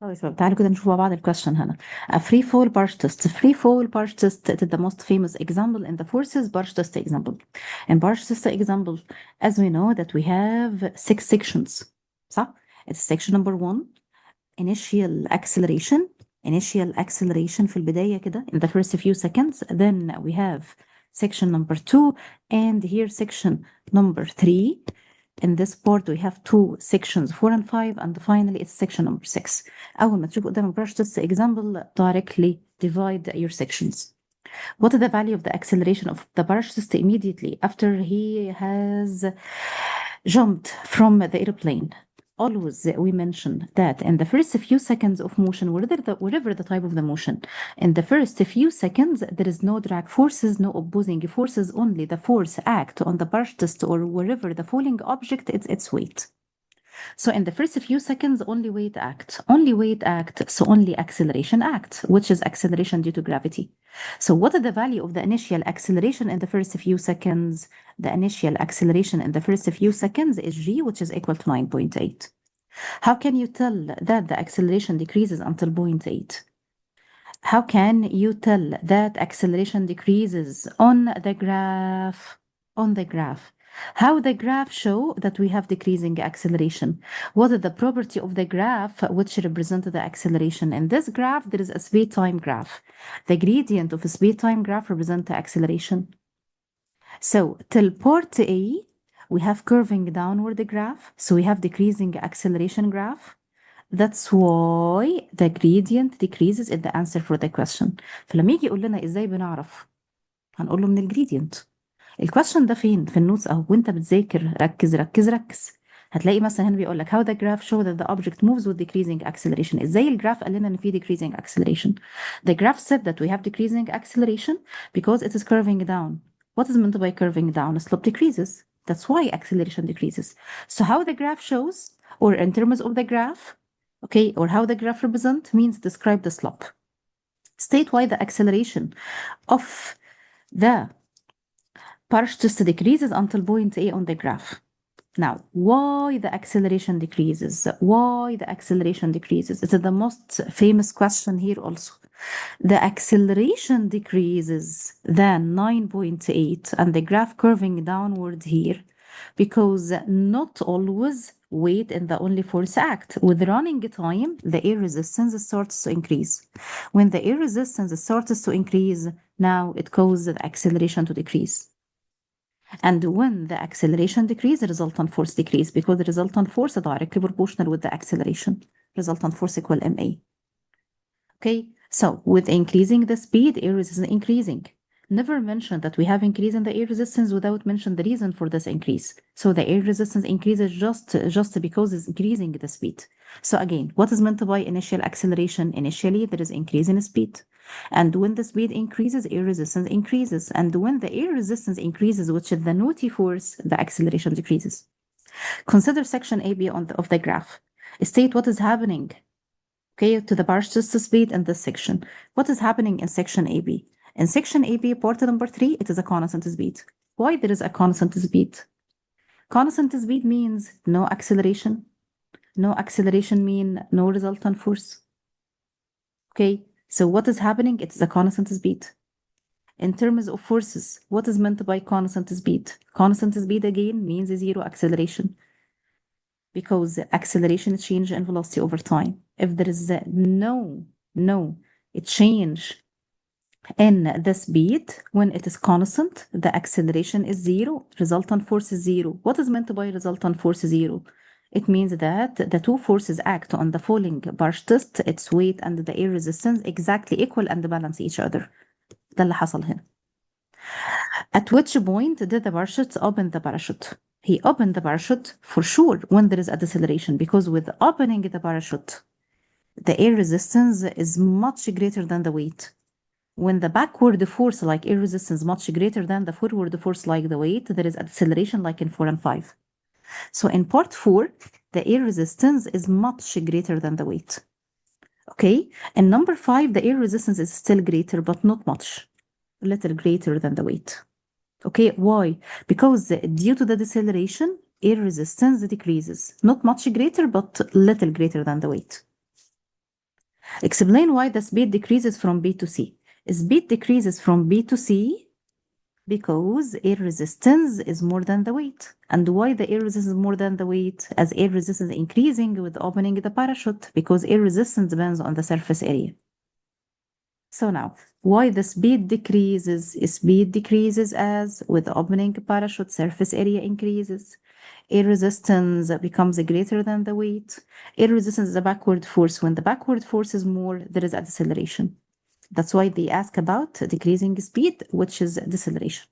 طيب تعالوا كده نشوف مع بعض الكويشن هنا. A free fall barge test. Free fall barge test is the most famous example in the forces barge test example. In barge test example, as we know that we have 6 sections. صح؟ It's section number 1, initial acceleration. Initial acceleration في البداية كده in the first few seconds. Then we have section number 2 and here section number 3. In this board we have 2 sections 4 and 5 and finally it's section number 6. أول ما تشوف قدامك brush test example directly divide your sections. What is the value of the acceleration of the parachutist immediately after he has jumped from the airplane? Always we mention that in the first few seconds of motion, whatever the type of the motion, in the first few seconds, there is no drag forces, no opposing forces, only the force act on the parachutist or wherever the falling object is its weight. So in the first few seconds, only weight act, so only acceleration act, which is acceleration due to gravity. So what is the value of the initial acceleration in the first few seconds? The initial acceleration in the first few seconds is g, which is equal to 9.8. How can you tell that the acceleration decreases until 0.8? How can you tell that acceleration decreases on the graph? On the graph. How the graph show that we have decreasing acceleration? What is the property of the graph which represents the acceleration? In this graph, there is a speed time graph. The gradient of a speed time graph represents the acceleration. So till part A, we have curving downward the graph. So we have decreasing acceleration graph. That's why the gradient decreases in the answer for the question. فلما يجي يقول لنا ازاي بنعرف، هنقول له من الجريدينت. الكويشن ده فين؟ في النوتس اهو، وانت بتذاكر ركز ركز ركز. هتلاقي مثلا هنا بيقول لك how the graph show that the object moves with decreasing acceleration. ازاي الجراف قال لنا ان في decreasing acceleration؟ The graph said that we have decreasing acceleration because it is curving down. What is meant by curving down? Slope decreases. That's why acceleration decreases. So how the graph shows, or in terms of the graph, okay, or how the graph represent means describe the slope. State why the acceleration of the parachutist decreases until point A on the graph. Now, why the acceleration decreases? Why the acceleration decreases? It's the most famous question here also. The acceleration decreases than 9.8 and the graph curving downward here because not always weight in the only force act. With running time, the air resistance starts to increase. When the air resistance starts to increase, now it causes the acceleration to decrease. And when the acceleration decreases, the resultant force decrease because the resultant force is directly proportional with the acceleration. Resultant force equal ma. Okay, so with increasing the speed, air resistance increasing. Never mention that we have increase in the air resistance without mention the reason for this increase. So the air resistance increases just because it's increasing the speed. So again, what is meant by initial acceleration? Initially, there is increase in speed. And when the speed increases, air resistance increases. And when the air resistance increases, which is the naughty force, the acceleration decreases. Consider section AB of the graph. State what is happening, okay, to the parachutist speed in this section. What is happening in section AB? In section AB, part number 3, it is a constant speed. Why there is a constant speed? Constant speed means no acceleration. No acceleration mean no resultant force. Okay, so what is happening? It is a constant speed. In terms of forces, what is meant by constant speed? Constant speed again means zero acceleration because acceleration is change in velocity over time. If there is no change in the speed, when it is constant, the acceleration is zero, resultant force is zero. What is meant by resultant force zero? It means that the two forces act on the falling parachutist, its weight and the air resistance exactly equal and balance each other. ده اللي حصل هنا. At which point did the parachute open the parachute? He opened the parachute for sure when there is a deceleration, because with opening the parachute, the air resistance is much greater than the weight. When the backward force like air resistance much greater than the forward force like the weight, there is a deceleration like in 4 and 5. So in part 4, the air resistance is much greater than the weight. Okay, in number 5, the air resistance is still greater, but not much, a little greater than the weight. Okay, why? Because due to the deceleration, air resistance decreases, not much greater, but little greater than the weight. Explain why the speed decreases from B to C. Speed decreases from B to C because air resistance is more than the weight. And why the air resistance is more than the weight? As air resistance is increasing with opening the parachute, because air resistance depends on the surface area. So now, why the speed decreases? Speed decreases as with opening parachute, surface area increases. Air resistance becomes greater than the weight. Air resistance is a backward force. When the backward force is more, there is a deceleration. That's why they ask about decreasing speed, which is deceleration.